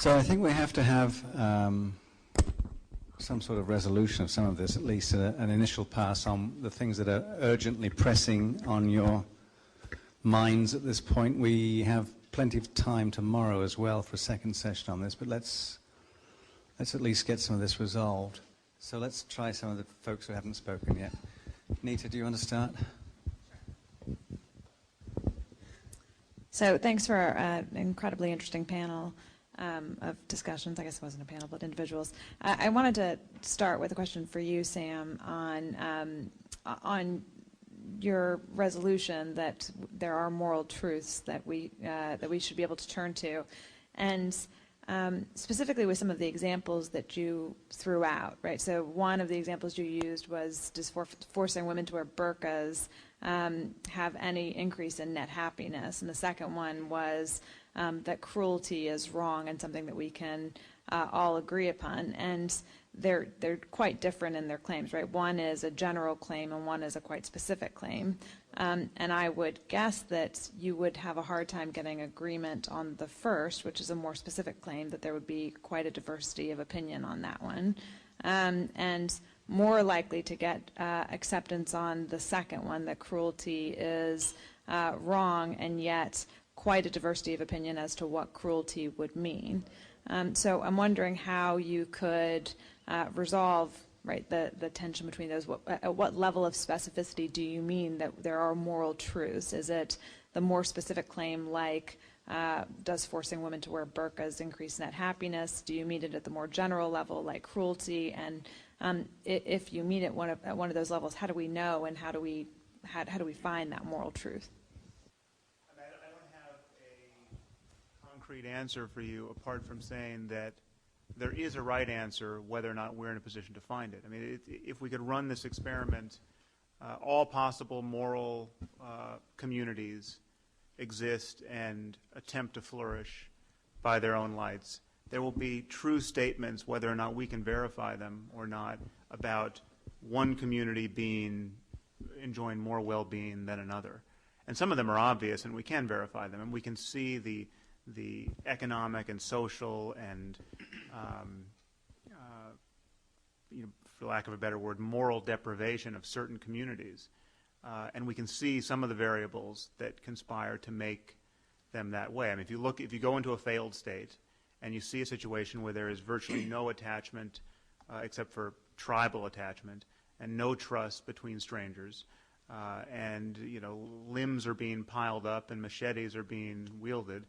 So I think we have to have some sort of resolution of some of this, at least an initial pass on the things that are urgently pressing on your minds at this point. We have plenty of time tomorrow as well for a second session on this, but let's at least get some of this resolved. So let's try some of the folks who haven't spoken yet. Nita, do you want to start? So thanks for an incredibly interesting panel of discussions. I guess it wasn't a panel, but individuals. I wanted to start with a question for you, Sam, on your resolution that there are moral truths that we should be able to turn to, and specifically with some of the examples that you threw out, right? So one of the examples you used was, does forcing women to wear burqas have any increase in net happiness? And the second one was that cruelty is wrong and something that we can all agree upon. And they're quite different in their claims, right? One is a general claim and one is a quite specific claim. And I would guess that you would have a hard time getting agreement on the first, which is a more specific claim, that there would be quite a diversity of opinion on that one. And more likely to get acceptance on the second one, that cruelty is wrong, and yet quite a diversity of opinion as to what cruelty would mean. So I'm wondering how you could resolve, right, the tension between those. At what level of specificity do you mean that there are moral truths? Is it the more specific claim like, does forcing women to wear burqas increase net happiness? Do you mean it at the more general level like cruelty? And if you mean it at one of those levels, how do we know, and how do we find that moral truth? I don't have a concrete answer for you apart from saying that there is a right answer whether or not we're in a position to find it. I mean, if we could run this experiment, all possible moral communities exist and attempt to flourish by their own lights. There will be true statements, whether or not we can verify them or not, about one community enjoying more well-being than another. And some of them are obvious, and we can verify them, and we can see the economic and social and, for lack of a better word, moral deprivation of certain communities. And we can see some of the variables that conspire to make them that way. I mean, if you go into a failed state and you see a situation where there is virtually no attachment except for tribal attachment and no trust between strangers, and limbs are being piled up and machetes are being wielded,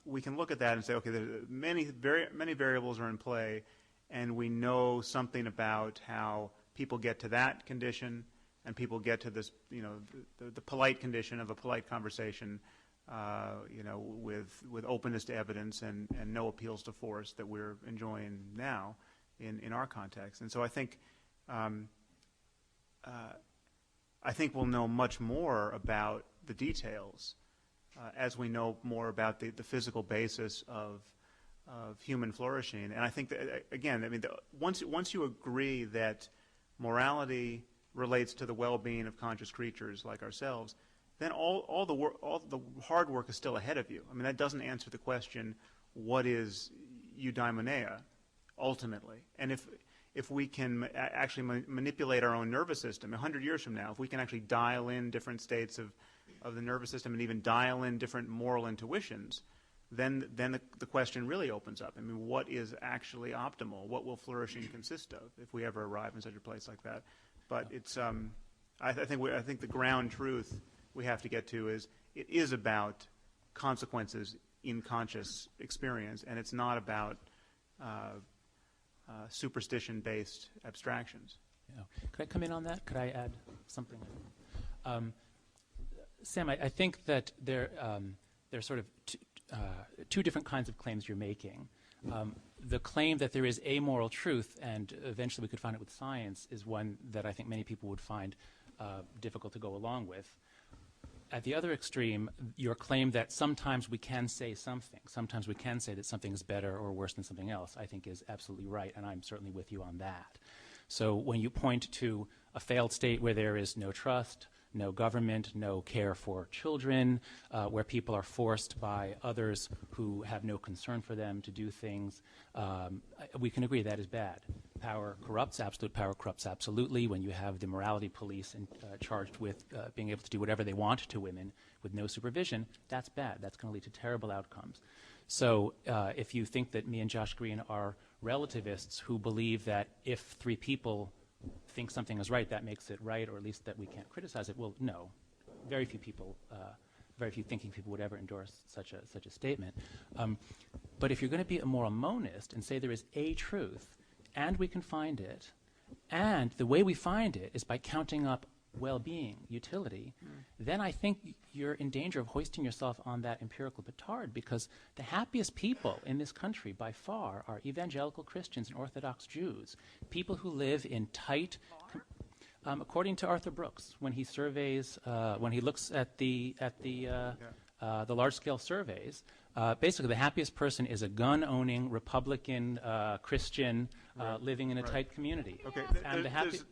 we can look at that and say, okay, many variables are in play, and we know something about how people get to that condition, and people get to this, the polite condition of a polite conversation, with openness to evidence and no appeals to force that we're enjoying now in our context. And so I think we'll know much more about the details as we know more about the physical basis of human flourishing. And I think that, again, I mean, once you agree that morality relates to the well-being of conscious creatures like ourselves, then all the hard work is still ahead of you. I mean, that doesn't answer the question, what is eudaimonia, ultimately? And if we can actually manipulate our own nervous system, 100 years from now, if we can actually dial in different states of the nervous system and even dial in different moral intuitions, then the question really opens up. I mean, what is actually optimal? What will flourishing consist of if we ever arrive in such a place like that? But it's I think the ground truth we have to get to is it is about consequences in conscious experience, and it's not about superstition-based abstractions. Yeah. Could I come in on that? Could I add something? Sam, I think that there are sort of two different kinds of claims you're making. The claim that there is a moral truth, and eventually we could find it with science, is one that I think many people would find difficult to go along with. At the other extreme, your claim that sometimes we can say something, sometimes we can say that something is better or worse than something else, I think is absolutely right, and I'm certainly with you on that. So when you point to a failed state where there is no trust, no government, no care for children, where people are forced by others who have no concern for them to do things. We can agree that is bad. Power corrupts, absolute power corrupts absolutely. When you have the morality police charged with being able to do whatever they want to women with no supervision, that's bad. That's going to lead to terrible outcomes. So if you think that me and Josh Green are relativists who believe that if 3 people think something is right, that makes it right, or at least that we can't criticize it, well, no. Very few people, very few thinking people would ever endorse such a statement. But if you're going to be a moral monist and say there is a truth, and we can find it, and the way we find it is by counting up well-being, utility, then I think you're in danger of hoisting yourself on that empirical petard, because the happiest people in this country by far are evangelical Christians and Orthodox Jews, people who live in tight, according to Arthur Brooks, when he surveys, when he looks at the large-scale surveys, basically the happiest person is a gun-owning Republican Christian living in a tight community. Okay,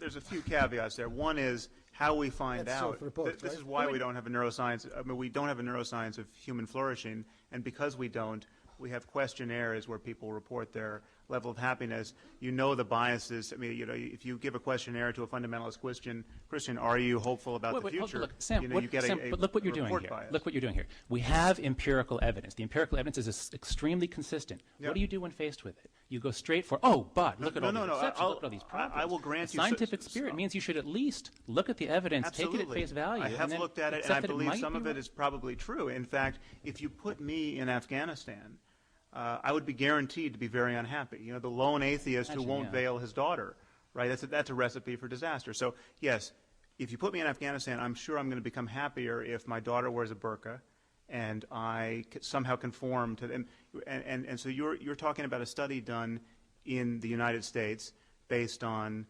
there's a few caveats there. One is how we find out. This is why we don't have a neuroscience. I mean, we don't have a neuroscience of human flourishing, and because we don't, we have questionnaires where people report their level of happiness. You know the biases. I mean, you know, if you give a questionnaire to a fundamentalist Christian, are you hopeful about the future? Look, Sam, you get but look what you're doing here. Bias. Look what you're doing here. We have empirical evidence. The empirical evidence is extremely consistent. Yeah. What do you do when faced with it? You go straight for, look at all these exceptions, look at all these problems. I will grant the you. Scientific spirit means you should at least look at the evidence, Absolutely. take it at face value. I have and looked at it, and I believe some of it is probably true. In fact, if you put me in Afghanistan, I would be guaranteed to be very unhappy. You know, the lone atheist who won't veil his daughter, right? That's a recipe for disaster. So, yes, if you put me in Afghanistan, I'm sure I'm going to become happier if my daughter wears a burqa and I somehow conform to them. And so you're talking about a study done in the United States based on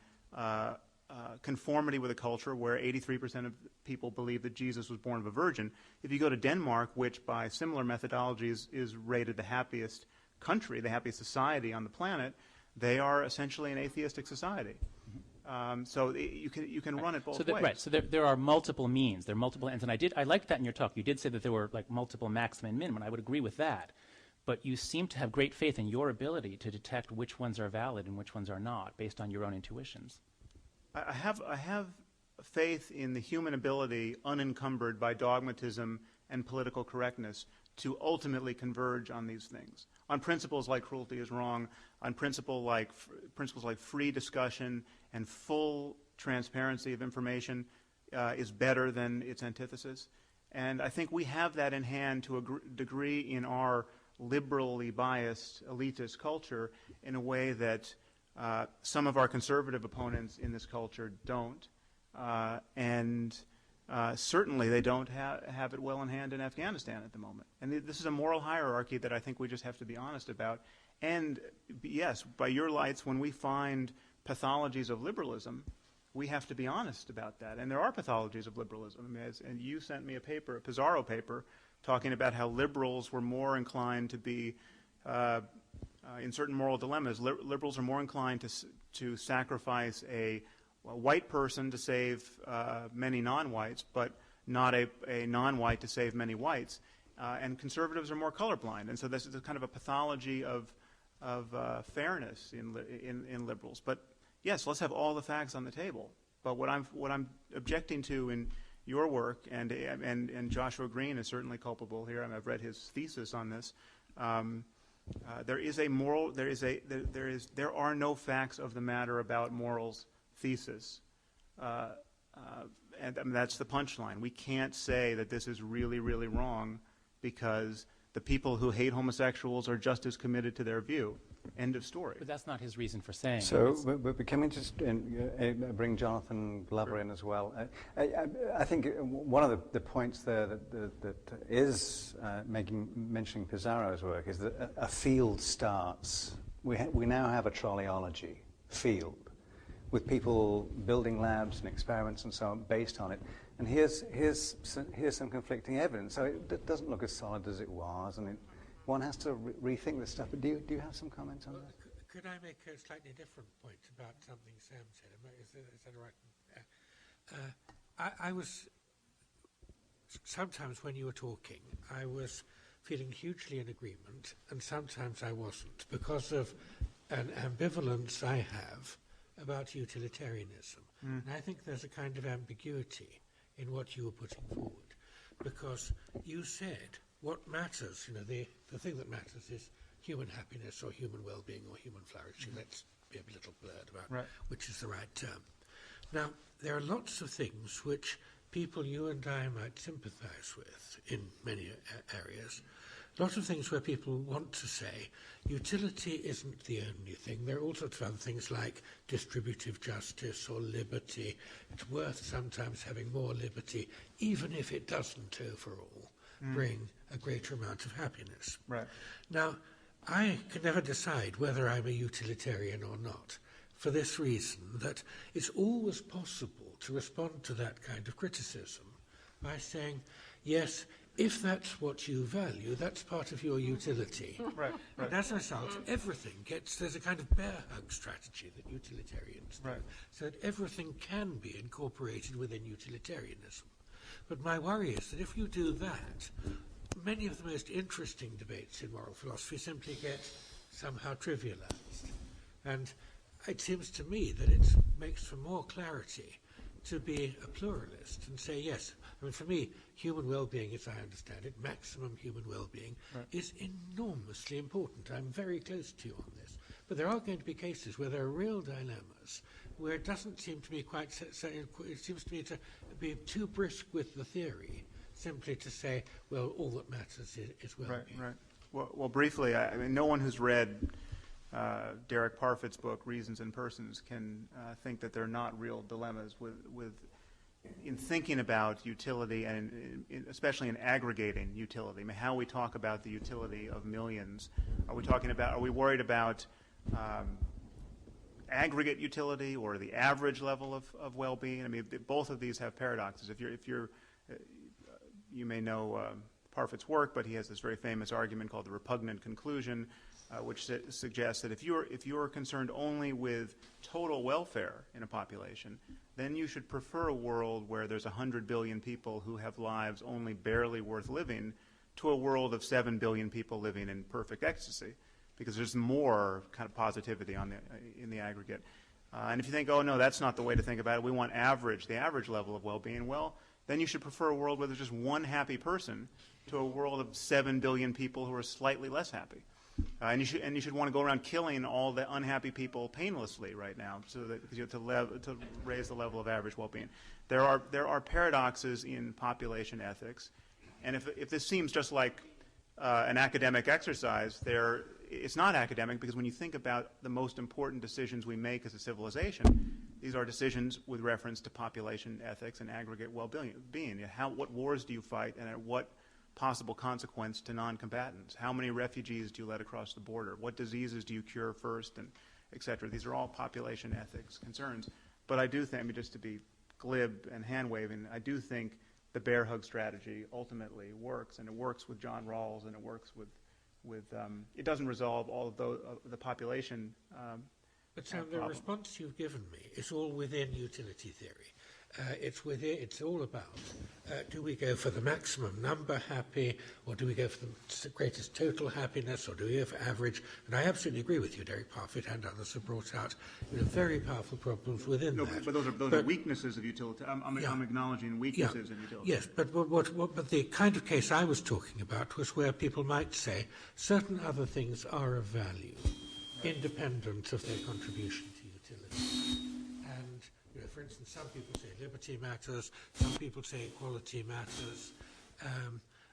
conformity with a culture where 83% of people believe that Jesus was born of a virgin. If you go to Denmark, which by similar methodologies is rated the happiest country, the happiest society on the planet, they are essentially an atheistic society. So you can run it both ways. Right. So there are multiple means. There are multiple ends. And I liked that in your talk. You did say that there were like multiple maximum and minimum. I would agree with that. But you seem to have great faith in your ability to detect which ones are valid and which ones are not, based on your own intuitions. I have faith in the human ability, unencumbered by dogmatism and political correctness, to ultimately converge on these things, on principles like cruelty is wrong, on principles like free discussion and full transparency of information is better than its antithesis. And I think we have that in hand to a degree in our liberally biased elitist culture in a way that some of our conservative opponents in this culture don't. And certainly they don't have it well in hand in Afghanistan at the moment. And this is a moral hierarchy that I think we just have to be honest about. And yes, by your lights, when we find pathologies of liberalism, we have to be honest about that. And there are pathologies of liberalism. I mean, and you sent me a paper, a Pizarro paper, talking about how liberals were more inclined to be, in certain moral dilemmas, liberals are more inclined to sacrifice a white person to save many non-whites, but not a non-white to save many whites. And conservatives are more colorblind. And so this is a kind of a pathology of fairness in liberals. But yes, let's have all the facts on the table. But what I'm objecting to in your work, and Joshua Green is certainly culpable here, and I've read his thesis on this. There are no facts of the matter about morals thesis, and I mean, that's the punchline. We can't say that this is really, really wrong because the people who hate homosexuals are just as committed to their view. End of story. But that's not his reason for saying. So, but can we just bring Jonathan Glover in as well? I think one of the points there that is mentioning Pizarro's work is that a field starts. We now have a trolleyology field with people building labs and experiments and so on based on it. And here's some conflicting evidence. So it doesn't look as solid as it was, and one has to rethink this stuff. But do you have some comments on that? Could I make a slightly different point about something Sam said? Is that right? I was sometimes when you were talking, I was feeling hugely in agreement, and sometimes I wasn't, because of an ambivalence I have about utilitarianism. And I think there's a kind of ambiguity in what you were putting forward, because you said what matters, the thing that matters is human happiness or human well-being or human flourishing. Let's be a little blurred about which is the right term. Now, there are lots of things which people you and I might sympathise with in many areas. Lots of things where people want to say utility isn't the only thing. There are all sorts of other things like distributive justice or liberty. It's worth sometimes having more liberty, even if it doesn't overall bring a greater amount of happiness. Right. Now, I can never decide whether I'm a utilitarian or not, for this reason, that it's always possible to respond to that kind of criticism by saying, yes, if that's what you value, that's part of your utility. Right. And as a result, everything there's a kind of bear hug strategy that utilitarians do, so that everything can be incorporated within utilitarianism. But my worry is that if you do that, many of the most interesting debates in moral philosophy simply get somehow trivialized. And it seems to me that it makes for more clarity to be a pluralist and say, yes, I mean, for me, human well-being, as I understand it, maximum human well-being, is enormously important. I'm very close to you on this. But there are going to be cases where there are real dilemmas where it doesn't seem to be quite so it seems to me to be too brisk with the theory, simply to say, well, all that matters is well-being. Right. Well, briefly, I mean, no one who's read Derek Parfit's book, Reasons and Persons, can think that there are not real dilemmas in thinking about utility, and especially in aggregating utility. I mean, how we talk about the utility of millions. Are we worried about aggregate utility or the average level of well-being? I mean, both of these have paradoxes. You may know Parfit's work, but he has this very famous argument called the repugnant conclusion, which suggests that if you're concerned only with total welfare in a population, then you should prefer a world where there's 100 billion people who have lives only barely worth living to a world of 7 billion people living in perfect ecstasy, because there's more kind of positivity in the aggregate. And if you think, oh, no, that's not the way to think about it, we want the average level of well-being, well, then you should prefer a world where there's just one happy person to a world of 7 billion people who are slightly less happy. And you should want to go around killing all the unhappy people painlessly right now, so that to raise the level of average well-being. There are paradoxes in population ethics, and if this seems just like an academic exercise, it's not academic, because when you think about the most important decisions we make as a civilization, these are decisions with reference to population ethics and aggregate well-being. What wars do you fight, and at what possible consequence to non-combatants? How many refugees do you let across the border? What diseases do you cure first, and et cetera? These are all population ethics concerns. But I do think, I mean, just to be glib and hand-waving, I do think the bear hug strategy ultimately works, and it works with John Rawls, and it works with it doesn't resolve all of the population But Sam, the response you've given me is all within utility theory. It's all about, do we go for the maximum number happy, or do we go for the greatest total happiness, or do we go for average? And I absolutely agree with you. Derek Parfit and others have brought out very powerful problems within that. But those are weaknesses of utility. I'm acknowledging weaknesses in utility. Yes, but but the kind of case I was talking about was where people might say certain other things are of value, independent of their contribution to utility. And for instance, some people say liberty matters, some people say equality matters,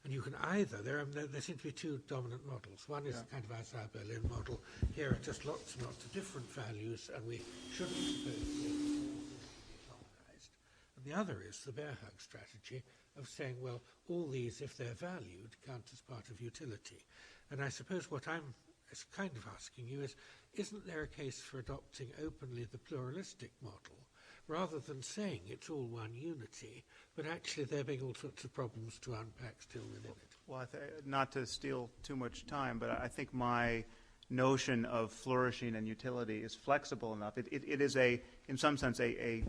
and you can either, there seem to be two dominant models. One is the kind of Isaiah Berlin model. Here are just lots and lots of different values, and we shouldn't suppose they're harmonized. And the other is the bear hug strategy of saying, well, all these, if they're valued, count as part of utility. And I suppose what I'm kind of asking you is, isn't there a case for adopting openly the pluralistic model, rather than saying it's all one unity, but actually there being all sorts of problems to unpack still within it? Well, not to steal too much time, but I think my notion of flourishing and utility is flexible enough. It is in some sense, a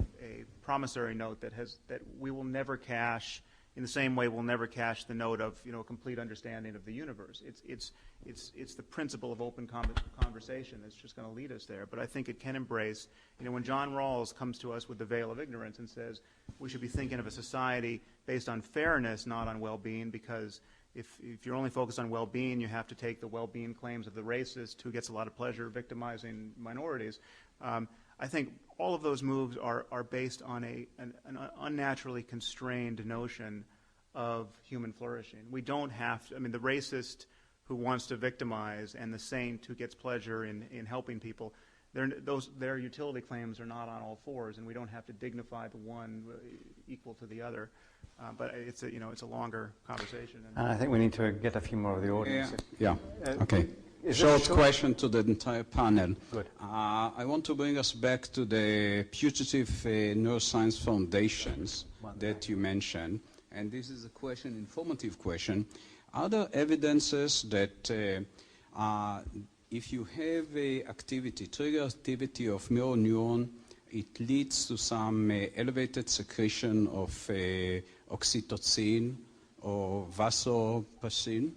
promissory note that we will never cash in the same way we'll never cash the note of a complete understanding of the universe. It's the principle of open conversation that's just going to lead us there. But I think it can embrace, when John Rawls comes to us with the veil of ignorance and says we should be thinking of a society based on fairness, not on well-being, because if you're only focused on well-being, you have to take the well-being claims of the racist who gets a lot of pleasure victimizing minorities. I think all of those moves are based on an unnaturally constrained notion of human flourishing. We don't have to, the racist who wants to victimize and the saint who gets pleasure in helping people, their utility claims are not on all fours, and we don't have to dignify the one equal to the other. But it's a longer conversation. And I think we need to get a few more of the audience. Yeah. Okay. Short question to the entire panel. Good. I want to bring us back to the putative neuroscience foundations that you mentioned. And this is a question, informative question. Are there evidences that if you have a trigger activity of mirror neuron, it leads to some elevated secretion of oxytocin or vasopressin?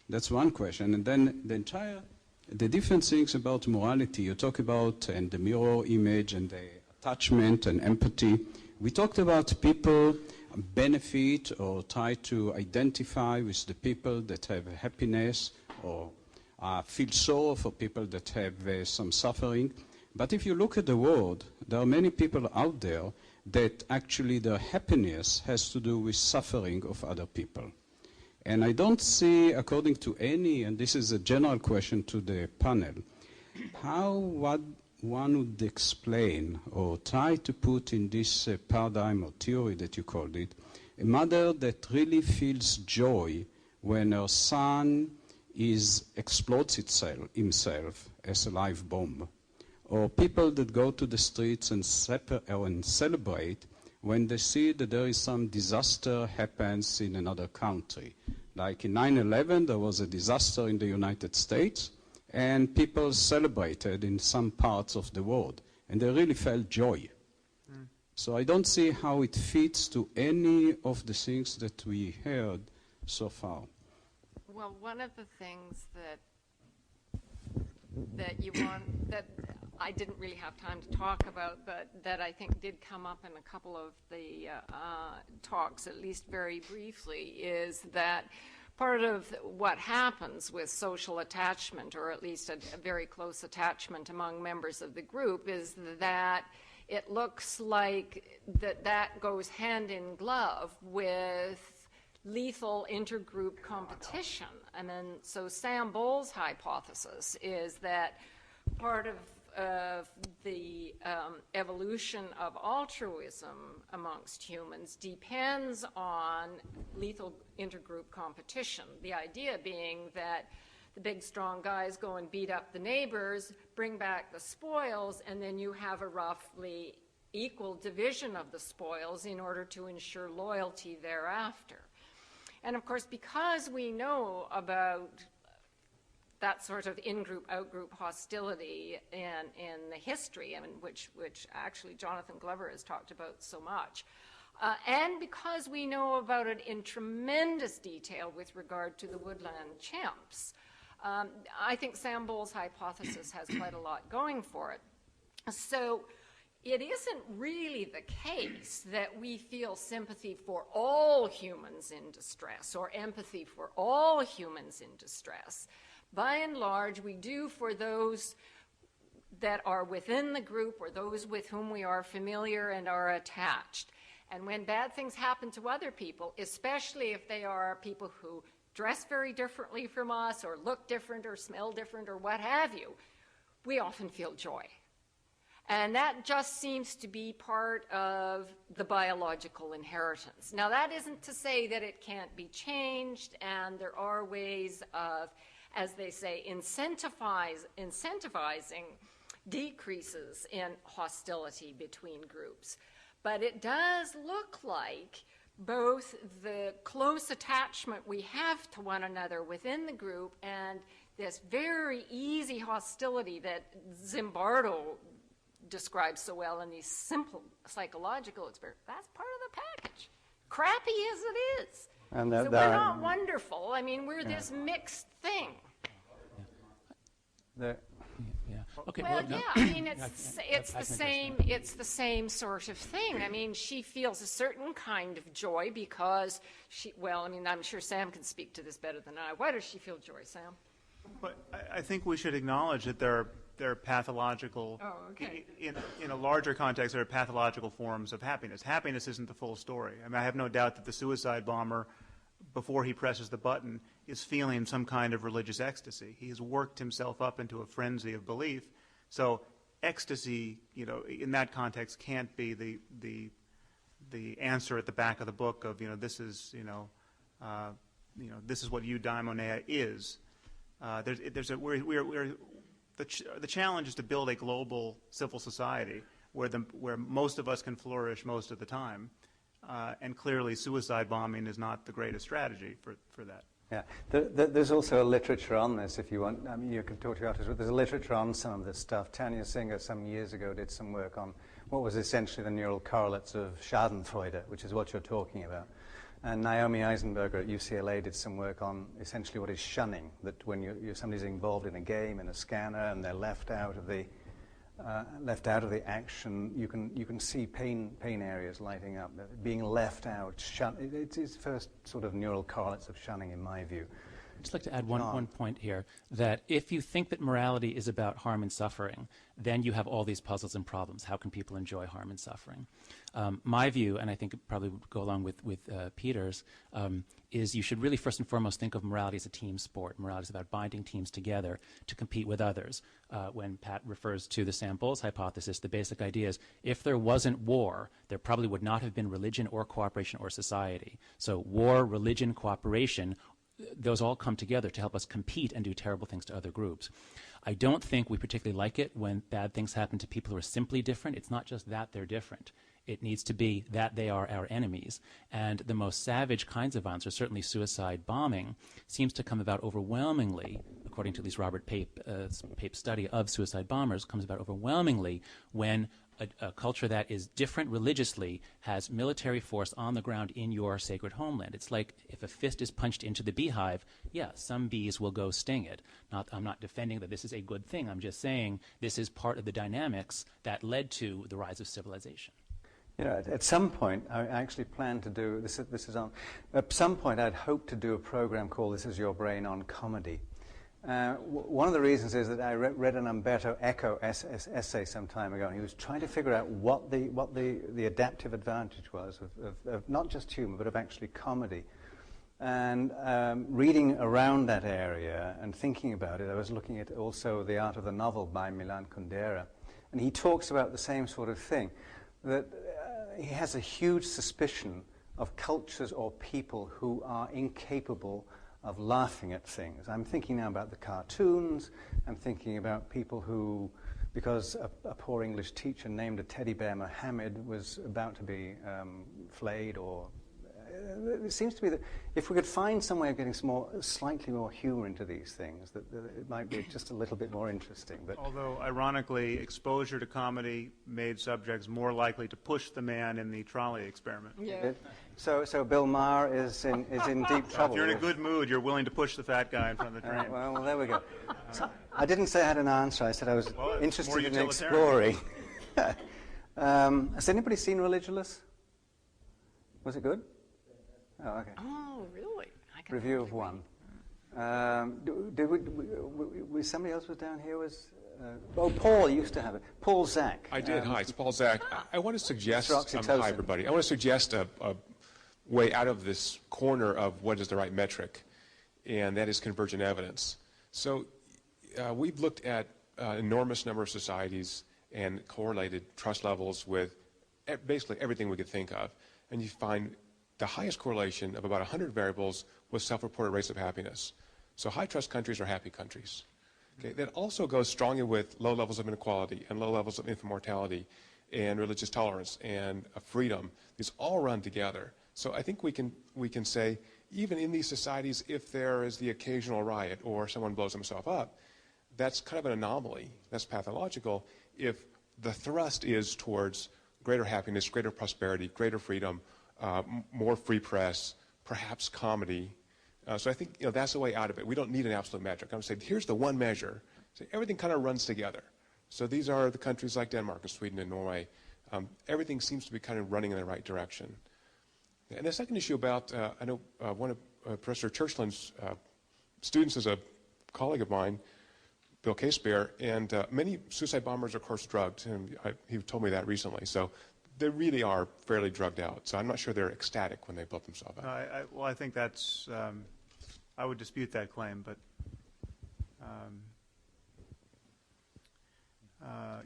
That's one question. And then the different things about morality, you talk about, and the mirror image and the attachment and empathy. We talked about people benefit or try to identify with the people that have happiness or feel sorrow for people that have some suffering. But if you look at the world, there are many people out there that actually their happiness has to do with suffering of other people. And I don't see, according to any, and this is a general question to the panel, how one would explain or try to put in this paradigm or theory that you called it, a mother that really feels joy when her son explodes himself as a live bomb, or people that go to the streets and celebrate when they see that there is some disaster happens in another country. Like in 9/11, there was a disaster in the United States, and people celebrated in some parts of the world, and they really felt joy. So I don't see how it fits to any of the things that we heard so far. Well, one of the things that you want, that I didn't really have time to talk about, but that I think did come up in a couple of the talks, at least very briefly, is that part of what happens with social attachment, or at least a very close attachment among members of the group, is that it looks like that goes hand in glove with lethal intergroup competition. And then, so Sam Bowles' hypothesis is that part of the evolution of altruism amongst humans depends on lethal intergroup competition. The idea being that the big strong guys go and beat up the neighbors, bring back the spoils, and then you have a roughly equal division of the spoils in order to ensure loyalty thereafter. And of course, because we know about that sort of in-group, out-group hostility in the history, which actually Jonathan Glover has talked about so much, and because we know about it in tremendous detail with regard to the woodland chimps, I think Sam Bowles' hypothesis has quite a lot going for it. So it isn't really the case that we feel sympathy for all humans in distress or empathy for all humans in distress. By and large, we do for those that are within the group or those with whom we are familiar and are attached. And when bad things happen to other people, especially if they are people who dress very differently from us or look different or smell different or what have you, we often feel joy. And that just seems to be part of the biological inheritance. Now, that isn't to say that it can't be changed, and there are ways of, as they say, incentivizing decreases in hostility between groups. But it does look like both the close attachment we have to one another within the group and this very easy hostility that Zimbardo describes so well in these simple psychological experiments, that's part of the package. crappy as it is. And So we're not wonderful. I mean, we're this mixed thing. the, Yeah. Okay. Well, no. yeah, I mean, it's the same sort of thing. I mean, she feels a certain kind of joy because well, I mean, I'm sure Sam can speak to this better than I. Why does she feel joy, Sam? But I think we should acknowledge that there are pathological, okay. in a larger context, there are pathological forms of happiness. Happiness isn't the full story. I mean, I have no doubt that the suicide bomber, before he presses the button, is feeling some kind of religious ecstasy. He has worked himself up into a frenzy of belief. So ecstasy, in that context, can't be the answer at the back of the book of, this is, this is what eudaimonia is. The challenge is to build a global civil society where most of us can flourish most of the time. And clearly suicide bombing is not the greatest strategy for that. Yeah, there's also a literature on this if you want. I mean, you can talk to your artists, but there's a literature on some of this stuff. Tanya Singer some years ago did some work on what was essentially the neural correlates of Schadenfreude, which is what you're talking about. And Naomi Eisenberger at UCLA did some work on essentially what is shunning, that when somebody's involved in a game, in a scanner, and they're left out of the action, you can see pain areas lighting up, being left out. It's first sort of neural correlates of shunning, in my view. I'd just like to add one point here, that if you think that morality is about harm and suffering, then you have all these puzzles and problems. How can people enjoy harm and suffering? My view, and I think it probably would go along with Peter's, is you should really first and foremost think of morality as a team sport. Morality is about binding teams together to compete with others. When Pat refers to the Sam Bowles hypothesis, the basic idea is if there wasn't war, there probably would not have been religion or cooperation or society. So war, religion, cooperation, those all come together to help us compete and do terrible things to other groups. I don't think we particularly like it when bad things happen to people who are simply different. It's not just that they're different. It needs to be that they are our enemies. And the most savage kinds of violence, or certainly suicide bombing, seems to come about overwhelmingly, according to at least Robert Pape's study of suicide bombers, comes about overwhelmingly when a culture that is different religiously has military force on the ground in your sacred homeland. It's like if a fist is punched into the beehive, yeah, some bees will go sting it. I'm not defending that this is a good thing. I'm just saying this is part of the dynamics that led to the rise of civilization. At some point, I actually plan to do, this is on, at some point I'd hope to do a program called This Is Your Brain on comedy. One of the reasons is that I read an Umberto Eco essay some time ago, and he was trying to figure out what the adaptive advantage was of not just humor, but of actually comedy. And reading around that area and thinking about it, I was looking at also The Art of the Novel by Milan Kundera, and he talks about the same sort of thing, that he has a huge suspicion of cultures or people who are incapable of laughing at things. I'm thinking now about the cartoons. I'm thinking about people who, because a poor English teacher named a teddy bear Mohammed was about to be flayed, or it seems to be that if we could find some way of getting slightly more humor into these things, that it might be just a little bit more interesting. But although, ironically, exposure to comedy made subjects more likely to push the man in the trolley experiment. Yeah. So Bill Maher is in deep trouble. If you're in a good mood, you're willing to push the fat guy in front of the train. Well, there we go. So, I didn't say I had an answer. I said I was interested in utilitarian. exploring. Has anybody seen Religulous? Was it good? Oh, okay. Oh, really? Review of one. Somebody else was down here? Paul used to have it. Paul Zach. I did. Hi, it's Paul Zach. I want to suggest, hi everybody. I want to suggest a way out of this corner of what is the right metric, and that is convergent evidence. So we've looked at an enormous number of societies and correlated trust levels with basically everything we could think of, and you find the highest correlation of about 100 variables with self-reported rates of happiness. So high trust countries are happy countries. Okay, that also goes strongly with low levels of inequality and low levels of infant mortality and religious tolerance and freedom. These all run together. So I think we can say, even in these societies, if there is the occasional riot or someone blows himself up, that's kind of an anomaly. That's pathological. If the thrust is towards greater happiness, greater prosperity, greater freedom, more free press, perhaps comedy. So I think that's the way out of it. We don't need an absolute metric. I'm going to say, here's the one measure. So everything kind of runs together. So these are the countries like Denmark and Sweden and Norway. Everything seems to be kind of running in the right direction. And the second issue about, I know one of Professor Churchland's students is a colleague of mine, Bill Casebear, and many suicide bombers are, of course, drugged, and he told me that recently. So they really are fairly drugged out. So I'm not sure they're ecstatic when they blow themselves up. Well, I think that's, I would dispute that claim, but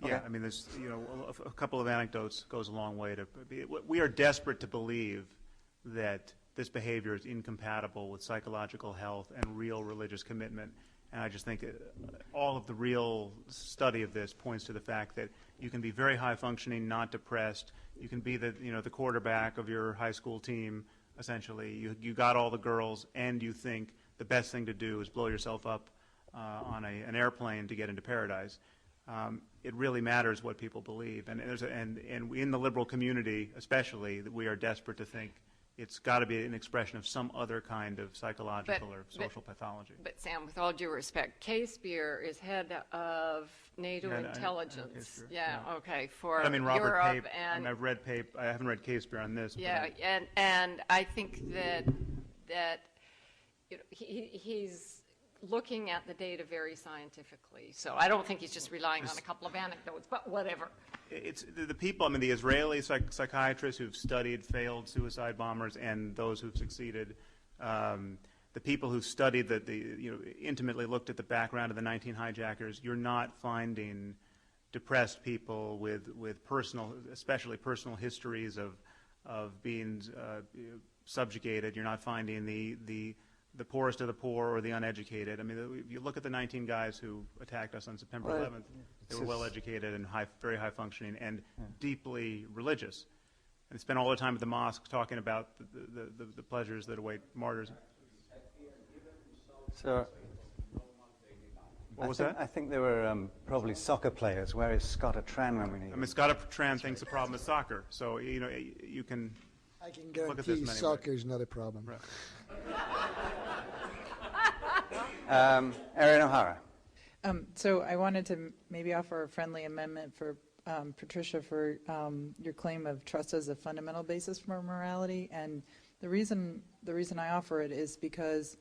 yeah, I mean, there's, a couple of anecdotes goes a long way to, we are desperate to believe that this behavior is incompatible with psychological health and real religious commitment. And I just think all of the real study of this points to the fact that you can be very high functioning, not depressed. You can be the quarterback of your high school team, essentially. You got all the girls, and you think the best thing to do is blow yourself up on an airplane to get into paradise. It really matters what people believe. And in the liberal community, especially, that we are desperate to think it's got to be an expression of some other kind of psychological or social pathology. But Sam, with all due respect, Casebear is head of NATO intelligence. Okay, for Robert Europe Pape, and I've read Pape. I haven't read Casebear on this. Yeah, and I think that he's looking at the data very scientifically. So I don't think he's just relying on a couple of anecdotes, but whatever. It's the people, the Israeli psychiatrists who've studied failed suicide bombers and those who've succeeded, the people who studied intimately looked at the background of the 19 hijackers, you're not finding depressed people with personal, especially personal histories of being subjugated. You're not finding the poorest of the poor or the uneducated. If you look at the 19 guys who attacked us on September 11th, they were well-educated and very high-functioning and deeply religious. And spent all their time at the mosque talking about the pleasures that await martyrs. So, what was that? I think they were probably soccer players. Where is Scott Atran when we need him? Scott Atran thinks the problem is soccer. So, you can I can look at this guarantee many soccer ways. is not a problem. Right. Erin O'Hara. So I wanted to maybe offer a friendly amendment for Patricia for your claim of trust as a fundamental basis for morality. And the reason I offer it is because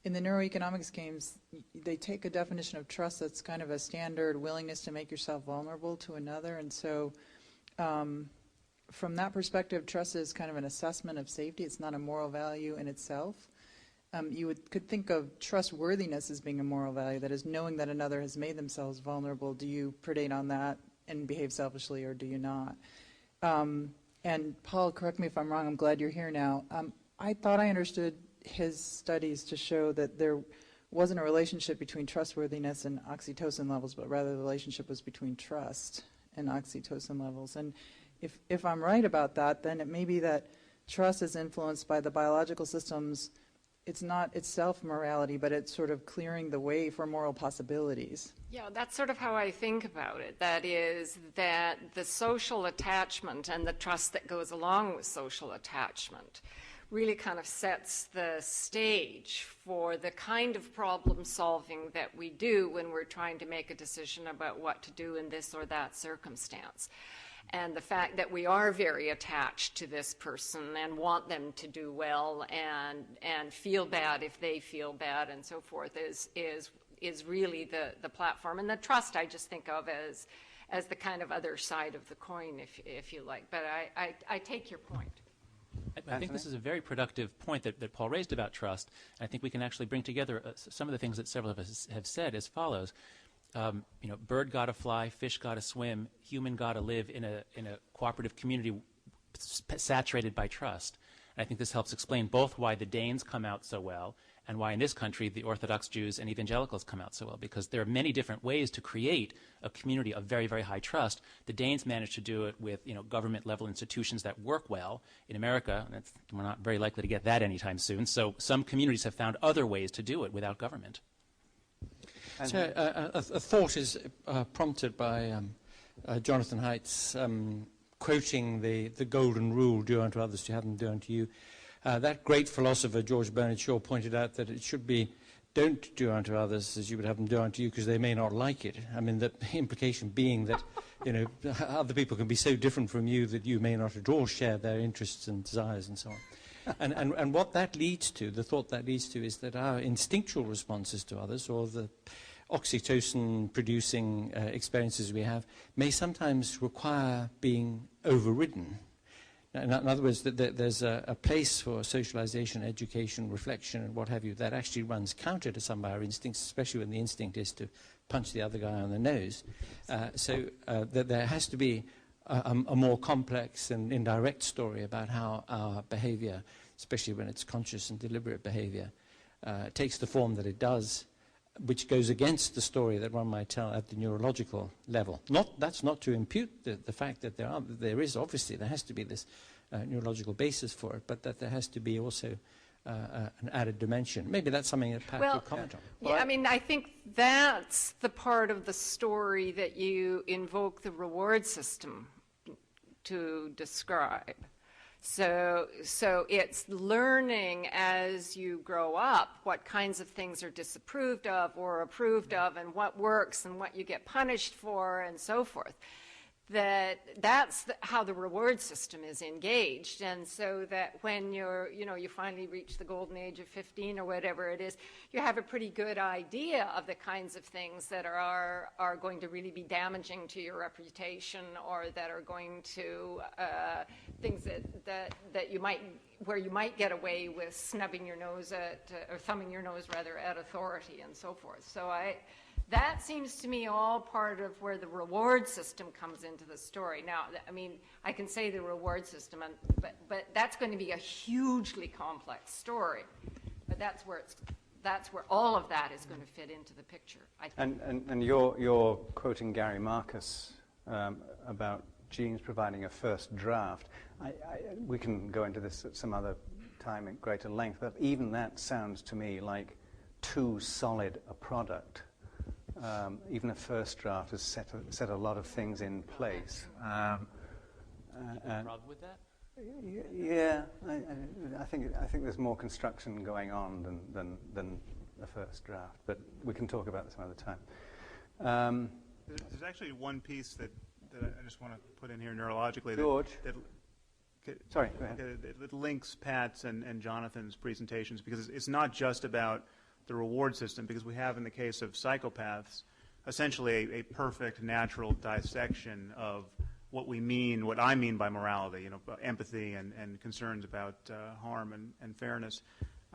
in the neuroeconomics games, they take a definition of trust that's kind of a standard willingness to make yourself vulnerable to another. And so from that perspective, trust is kind of an assessment of safety. It's not a moral value in itself. You could think of trustworthiness as being a moral value, that is, knowing that another has made themselves vulnerable. Do you predate on that and behave selfishly, or do you not? And Paul, correct me if I'm wrong, I'm glad you're here now. I thought I understood his studies to show that there wasn't a relationship between trustworthiness and oxytocin levels, but rather the relationship was between trust and oxytocin levels. And if I'm right about that, then it may be that trust is influenced by the biological systems. It's not itself morality, but it's sort of clearing the way for moral possibilities. Yeah, that's sort of how I think about it. That is, that the social attachment and the trust that goes along with social attachment really kind of sets the stage for the kind of problem solving that we do when we're trying to make a decision about what to do in this or that circumstance. And the fact that we are very attached to this person and want them to do well and feel bad if they feel bad and so forth is really the platform. And the trust I just think of as the kind of other side of the coin, if you like. But I take your point. I think this is a very productive point that Paul raised about trust. I think we can actually bring together some of the things that several of us have said as follows. Bird gotta fly, fish gotta swim, human gotta live in a cooperative community saturated by trust. And I think this helps explain both why the Danes come out so well and why in this country the Orthodox Jews and evangelicals come out so well, because there are many different ways to create a community of very, very high trust. The Danes managed to do it with government-level institutions that work well. In America, we're not very likely to get that anytime soon. So some communities have found other ways to do it without government. So a thought is prompted by Jonathan Haidt's quoting the golden rule, do unto others to have them do unto you. That great philosopher, George Bernard Shaw, pointed out that it should be, don't do unto others as you would have them do unto you, because they may not like it. I mean, the implication being that, other people can be so different from you that you may not at all share their interests and desires and so on. And what that leads to, the thought that leads to, is that our instinctual responses to others, or the oxytocin-producing experiences we have, may sometimes require being overridden. In other words, there's a place for socialization, education, reflection, and what have you, that actually runs counter to some of our instincts, especially when the instinct is to punch the other guy on the nose. So that there has to be a more complex and indirect story about how our behavior, especially when it's conscious and deliberate behavior, takes the form that it does, which goes against the story that one might tell at the neurological level. That's not to impute the fact that there has to be this neurological basis for it, but that there has to be also an added dimension. Maybe that's something that Pat could comment on. Yeah, I mean, I think that's the part of the story that you invoke the reward system to describe. So it's learning as you grow up what kinds of things are disapproved of or approved of, and what works and what you get punished for and so forth. That's how the reward system is engaged, and so that when you finally reach the golden age of 15 or whatever it is, you have a pretty good idea of the kinds of things that are going to really be damaging to your reputation, or that are going to things that you might get away with snubbing your nose at, or thumbing your nose rather, at authority and so forth. So that seems to me all part of where the reward system comes into the story. Now, I mean, I can say the reward system, but that's going to be a hugely complex story. But that's where all of that is going to fit into the picture, I think. And you're quoting Gary Marcus about genes providing a first draft. We can go into this at some other time at greater length, but even that sounds to me like too solid a product. Even a first draft has set a lot of things in place. Problem with that? Yeah, I think there's more construction going on than a first draft, but we can talk about this some other time. There's actually one piece that I just want to put in here neurologically. George. Sorry, go ahead. It links Pat's and Jonathan's presentations, because it's not just about the reward system, because we have, in the case of Psychopaths, essentially a perfect natural dissection of what I mean by morality, empathy and concerns about harm and fairness,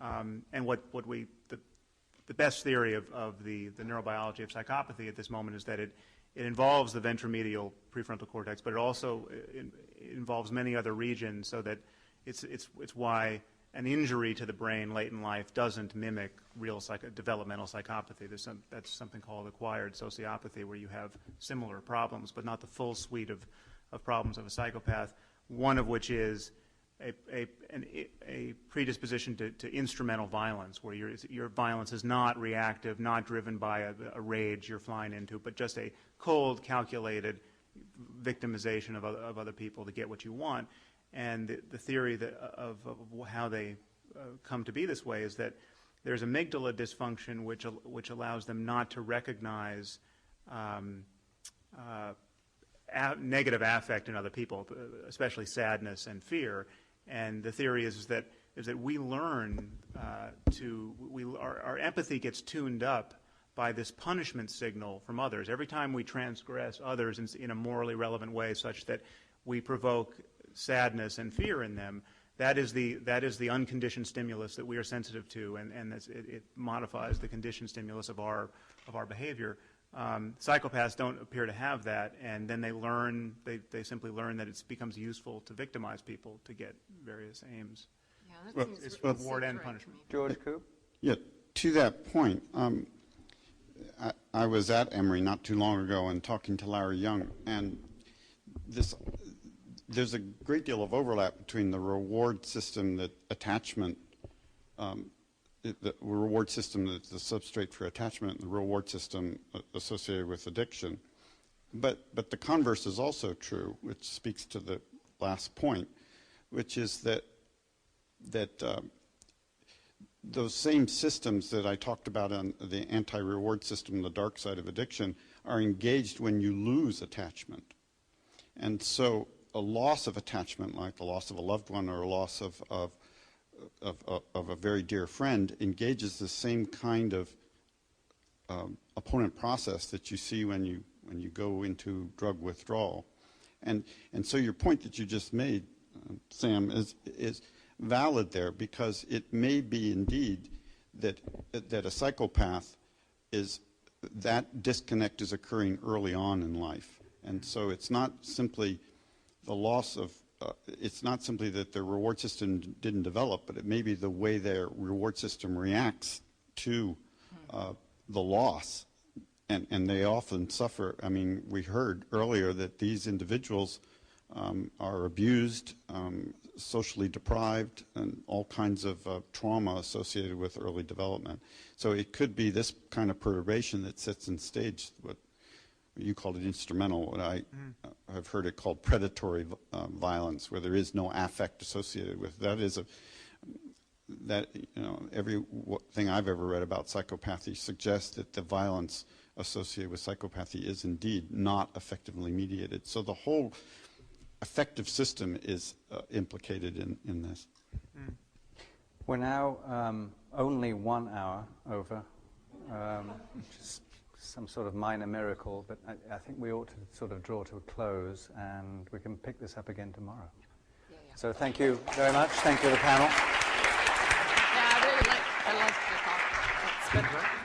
and the best theory of the neurobiology of psychopathy at this moment is that it involves the ventromedial prefrontal cortex, but it also involves many other regions, so that it's why an injury to the brain late in life doesn't mimic real developmental psychopathy. That's something called acquired sociopathy, where you have similar problems, but not the full suite of problems of a psychopath, one of which is a predisposition to instrumental violence, where your violence is not reactive, not driven by a rage you're flying into, but just a cold, calculated victimization of other people to get what you want. And the theory of how they come to be this way is that there's amygdala dysfunction which allows them not to recognize negative affect in other people, especially sadness and fear. And the theory is that we learn our empathy gets tuned up by this punishment signal from others. Every time we transgress others in a morally relevant way, such that we provoke sadness and fear in them, that is the unconditioned stimulus that we are sensitive to, and it modifies the conditioned stimulus of our behavior. Psychopaths don't appear to have that, and then they simply learn that it becomes useful to victimize people to get various aims. Yeah, that seems it's reward and punishment. George Coop? Yeah, to that point, I was at Emory not too long ago and talking to Larry Young, and there's a great deal of overlap between the reward system the reward system that's the substrate for attachment, and the reward system associated with addiction. But the converse is also true, which speaks to the last point, which is that those same systems that I talked about on the anti-reward system, the dark side of addiction, are engaged when you lose attachment. And so a loss of attachment, like the loss of a loved one or a loss of a very dear friend, engages the same kind of opponent process that you see when you go into drug withdrawal. And so your point that you just made, Sam, is valid there, because it may be indeed that a psychopath is, that disconnect is occurring early on in life. And so it's not simply the loss of, it's not simply that their reward system didn't develop, but it may be the way their reward system reacts to the loss. And they often suffer. I mean, we heard earlier that these individuals are abused, socially deprived, and all kinds of trauma associated with early development. So it could be this kind of perturbation that sets in stage what you called it instrumental, what I have heard it called predatory violence, where there is no affect associated with it. That is every thing I've ever read about psychopathy suggests that the violence associated with psychopathy is indeed not effectively mediated. So the whole affective system is implicated in this. We're now only 1 hour over, which is some sort of minor miracle, but I think we ought to sort of draw to a close, and we can pick this up again tomorrow. Yeah. So thank you very much. Thank you to the panel. Yeah, I really liked the talk. That's good.